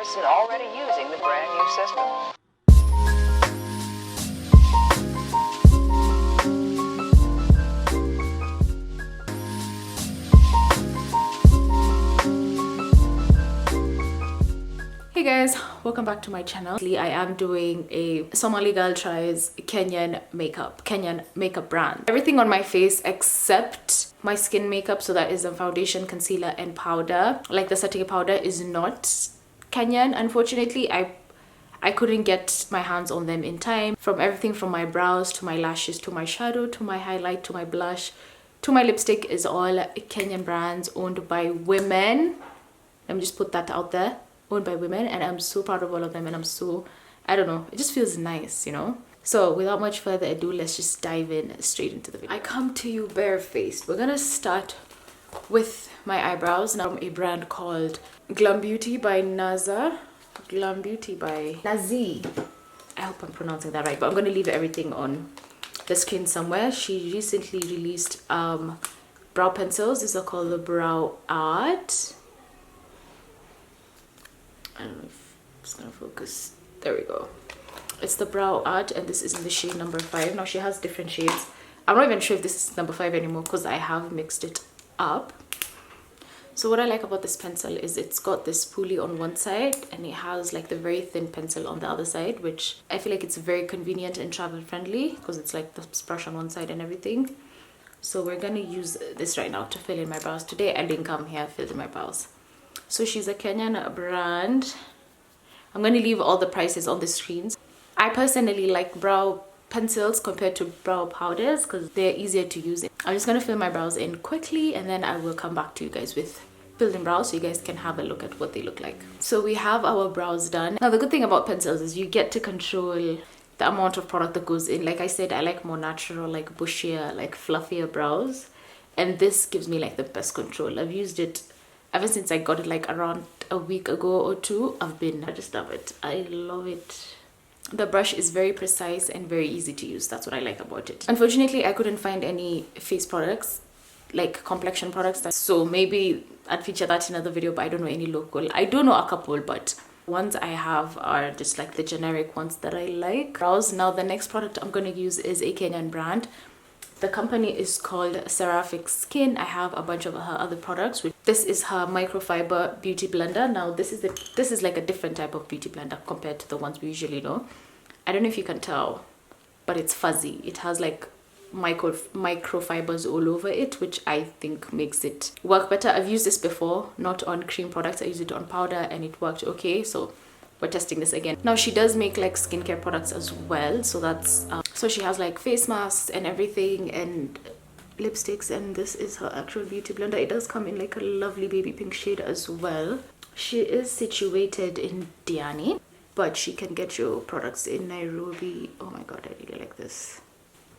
person already using the brand new system. Hey guys, welcome back to my channel. I am doing a Somali girl tries Kenyan makeup brand. Everything on my face except my skin makeup, so that is a foundation, concealer and powder. Like the setting powder is not Kenyan, unfortunately. I couldn't get my hands on them in time. From everything from my brows to my lashes to my shadow to my highlight to my blush to my lipstick is all Kenyan brands owned by women. Let me just put that out there. Owned by women, and I'm so proud of all of them, and I don't know, it just feels nice, you know. So without much further ado, let's just dive in straight into the video. I come to you barefaced. We're gonna start with my eyebrows now from a brand called GlamBeauty by Nazee. GlamBeauty by Nazee. I hope I'm pronouncing that right, but I'm gonna leave everything on the screen somewhere. She recently released brow pencils. These are called the Brow Art. I don't know if it's gonna focus. There we go. It's the Brow Art, and this is in the shade number 5. Now she has different shades. I'm not even sure if this is number 5 anymore because I have mixed it up. So what I like about this pencil is it's got this pulley on one side and it has like the very thin pencil on the other side, which I feel like it's very convenient and travel friendly because it's like the brush on one side and everything. So we're gonna use this right now to fill in my brows. Today I didn't come here filled in my brows. So she's a Kenyan brand. I'm going to leave all the prices on the screens. I personally like brow pencils compared to brow powders because they're easier to use. I'm just going to fill my brows in quickly, and then I will come back to you guys with filled in brows so you guys can have a look at what they look like. So we have our brows done. Now the good thing about pencils is you get to control the amount of product that goes in. Like I said, I like more natural, like bushier, like fluffier brows. And this gives me like the best control. I've used it ever since I got it like around a week ago or two. I just love it. I love it. The brush is very precise and very easy to use. That's what I like about it. Unfortunately, I couldn't find any face products, like complexion products. So maybe I'd feature that in another video, but I don't know any local. I do know a couple, but ones I have are just like the generic ones that I like. Brows. Now the next product I'm going to use is a Kenyan brand. The company is called Seraphic Skin. I have a bunch of her other products. This is her microfiber beauty blender. Now this is like a different type of beauty blender compared to the ones we usually know. I don't know if you can tell, but it's fuzzy. It has like microfibers all over it, which I think makes it work better. I've used this before, not on cream products. I used it on powder and it worked okay. So we're testing this again. Now she does make like skincare products as well, so that's so she has like face masks and everything and lipsticks, and this is her actual beauty blender. It does come in like a lovely baby pink shade as well. She is situated in Diani, but she can get your products in Nairobi. Oh my god, I really like this.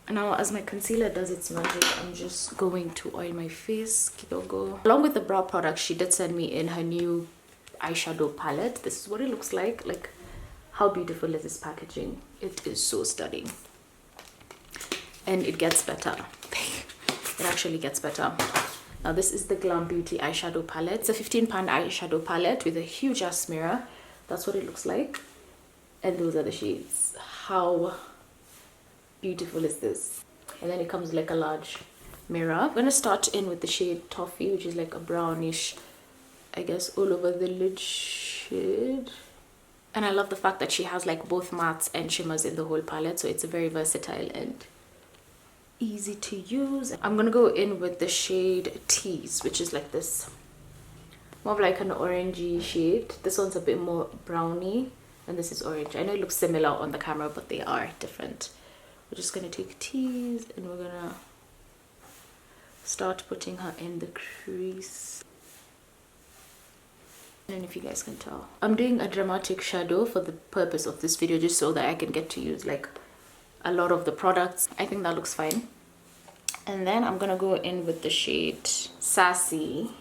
Now as my concealer does its magic, I'm just going to oil my face kidogo. Along with the brow products, she did send me in her new eyeshadow palette. This is what it looks like. Like, how beautiful is this packaging? It is so stunning, and it gets better. It actually gets better. Now this is the GlamBeauty eyeshadow palette. It's a 15-pan eyeshadow palette with a huge ass mirror. That's what it looks like, and those are the shades. How beautiful is this? And then it comes like a large mirror. I'm gonna start in with the shade Toffee, which is like a brownish, I guess, all over the lid shade. And I love the fact that she has like both mattes and shimmers in the whole palette, so it's very versatile and easy to use. I'm gonna go in with the shade Tease, which is like this, more of like an orangey shade. This one's a bit more browny and this is orange. I know it looks similar on the camera, but they are different. We're just gonna take Tease and we're gonna start putting her in the crease. And if you guys can tell, I'm doing a dramatic shadow for the purpose of this video, just so that I can get to use like a lot of the products. I think that looks fine. And then I'm gonna go in with the shade Sassy,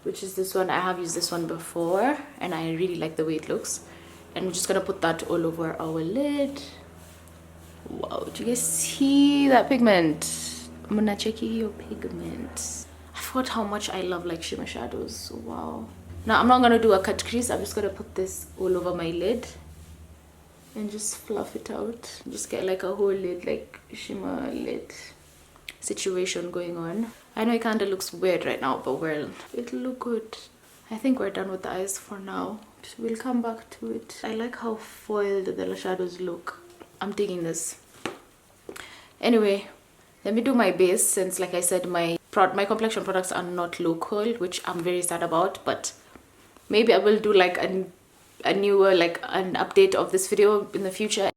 which is this one. I have used this one before and I really like the way it looks. And I'm just gonna put that all over our lid. Wow, do you guys see that pigment? I'm gonna check your pigment. I forgot how much I love like shimmer shadows. Wow. Now I'm not gonna do a cut crease. I'm just gonna put this all over my lid and just fluff it out. Just get like a whole lid, like shimmer lid situation going on. I know it kind of looks weird right now, but well, it'll look good. I think we're done with the eyes for now. We'll come back to it. I like how foiled the shadows look. I'm digging this. Anyway, let me do my base, since like I said, my complexion products are not local, which I'm very sad about, but maybe I will do like a newer, like an update of this video in the future.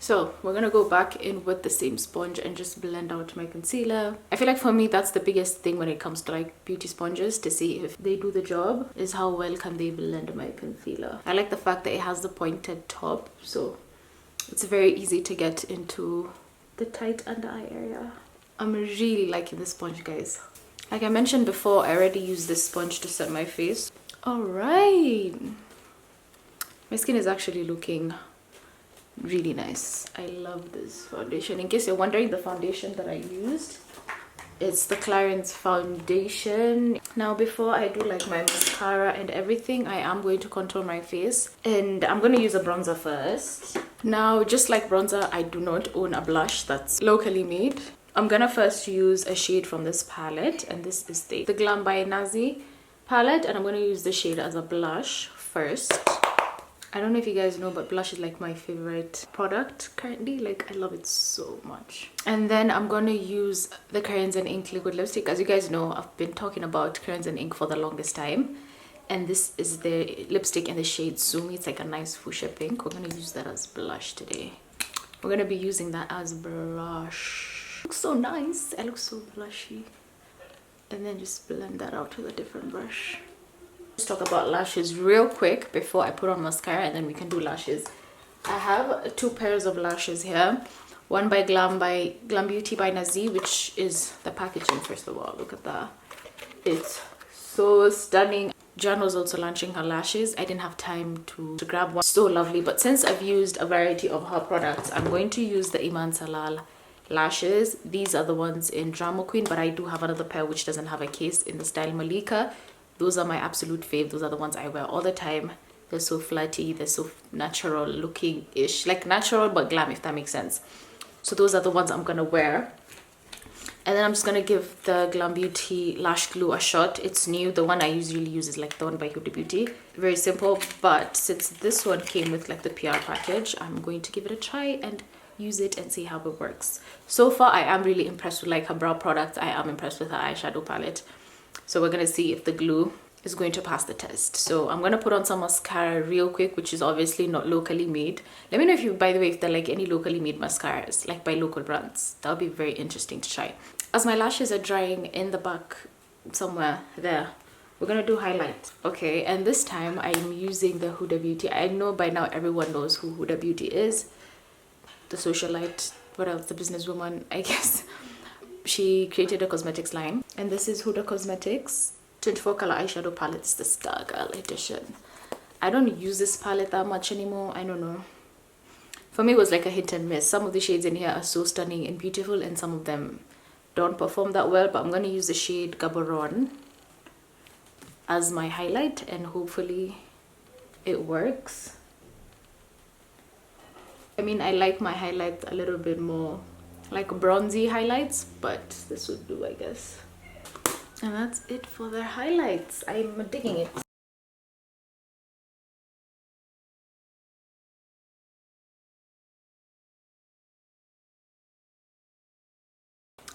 So we're gonna go back in with the same sponge and just blend out my concealer. I feel like for me that's the biggest thing when it comes to like beauty sponges, to see if they do the job, is how well can they blend my concealer. I like the fact that it has the pointed top, so it's very easy to get into the tight under eye area. I'm really liking this sponge, guys. Like I mentioned before, I already used this sponge to set my face. All right, my skin is actually looking really nice. I love this foundation. In case you're wondering, the foundation that I used, it's the Crayons foundation. Now before I do like my mascara and everything, I am going to contour my face, and I'm going to use a bronzer first. Now just like bronzer, I do not own a blush that's locally made. I'm gonna first use a shade from this palette, and this is the GlamBeauty by Nazee palette, and I'm going to use the shade as a blush first. I don't know if you guys know, but blush is like my favorite product currently. Like I love it so much. And then I'm gonna use the Crayons and Ink liquid lipstick. As you guys know, I've been talking about Crayons and Ink for the longest time, and this is the lipstick in the shade Sumi. It's like a nice fuchsia pink. We're gonna use that as blush today. We're gonna be using that as blush. Looks so nice. I look so blushy. And then just blend that out with a different brush. Let's talk about lashes real quick before I put on mascara, and then we can do lashes. I have 2 pairs of lashes here. One by GlamBeauty by Nazee, which is the packaging. First of all, look at that. It's so stunning. Jan was also launching her lashes. I didn't have time to grab one. So lovely. But since I've used a variety of her products, I'm going to use the Iman lashes. These are the ones in Drama Queen, but I do have another pair which doesn't have a case, in the style Malika. Those are my absolute fave. Those are the ones I wear all the time. They're so flatty, they're so natural looking ish, like natural but glam, if that makes sense. So those are the ones I'm gonna wear. And then I'm just gonna give the GlamBeauty lash glue a shot. It's new. The one I usually use is like the one by Huddah Beauty. Very simple, but since this one came with like the PR package, I'm going to give it a try and use it and see how it works. So far I am really impressed with like her brow products. I am impressed with her eyeshadow palette. So we're gonna see if the glue is going to pass the test. So I'm gonna put on some mascara real quick, which is obviously not locally made. Let me know if you, by the way, if they're like any locally made mascaras, like by local brands. That would be very interesting to try. As my lashes are drying in the back somewhere there, we're gonna do highlight. Okay, and this time I'm using the Huddah Beauty. I know by now everyone knows who Huddah Beauty is. The socialite, what else, the businesswoman, I guess. She created a cosmetics line, and this is Huddah Cosmetics 24 color eyeshadow palette. It's the Stargirl edition. I don't use this palette that much anymore. I don't know, for me it was like a hit and miss. Some of the shades in here are so stunning and beautiful, and some of them don't perform that well, but I'm going to use the shade Gaboron as my highlight, and hopefully it works. I mean, I like my highlights a little bit more like bronzy highlights, but this would do, I guess. And that's it for their highlights. I'm digging it.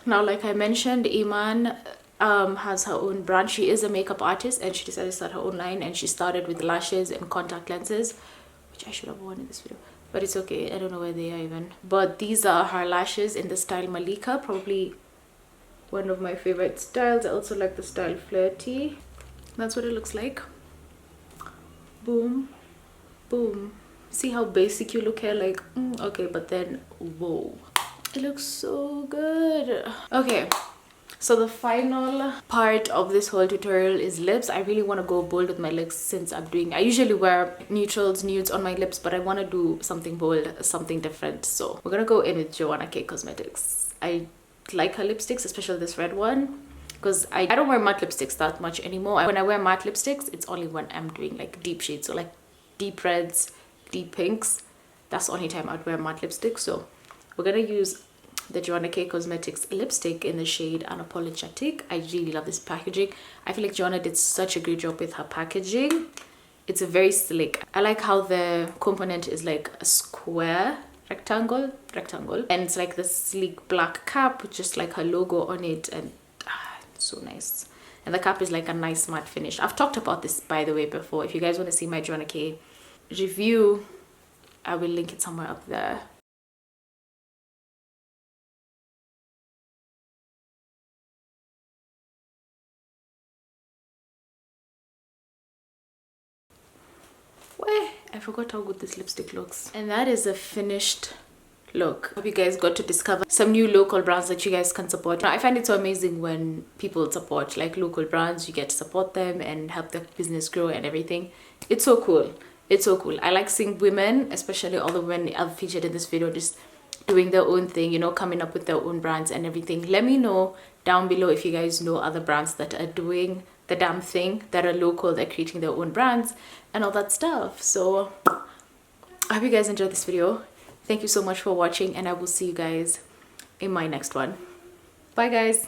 Now, like I mentioned, Eman has her own brand. She is a makeup artist, and she decided to start her own line, and she started with lashes and contact lenses, which I should have worn in this video, but it's okay. I don't know where they are even. But these are her lashes in the style Malika, probably one of my favorite styles. I also like the style Flirty. That's what it looks like. Boom, boom. See how basic you look here? Like, okay, but then, whoa. It looks so good. Okay, So the final part of this whole tutorial is lips. I really want to go bold with my lips since I usually wear neutrals, nudes on my lips, but I want to do something bold, something different. So we're gonna go in with Joanna K Cosmetics. I like her lipsticks, especially this red one, because I don't wear matte lipsticks that much anymore. When I wear matte lipsticks, it's only when I'm doing like deep shades, so like deep reds, deep pinks. That's the only time I'd wear matte lipstick. So we're gonna use the Joanna K Cosmetics lipstick in the shade Unapologetic. I really love this packaging. I feel like Joanna did such a great job with her packaging. It's a very slick. I like how the component is like a square rectangle, and it's like the sleek black cap with just like her logo on it, and it's so nice. And the cap is like a nice matte finish. I've talked about this, by the way, before. If you guys want to see my Joanna K review, I will link it somewhere up there. I forgot how good this lipstick looks. And that is a finished look. Hope you guys got to discover some new local brands that you guys can support. I find it so amazing when people support like local brands. You get to support them and help their business grow and everything. It's so cool. It's so cool. I like seeing women, especially all the women I've featured in this video, just doing their own thing, you know, coming up with their own brands and everything. Let me know down below if you guys know other brands that are doing the damn thing, that are local, they're creating their own brands and all that stuff. So I hope you guys enjoyed this video. Thank you so much for watching, and I will see you guys in my next one. Bye guys.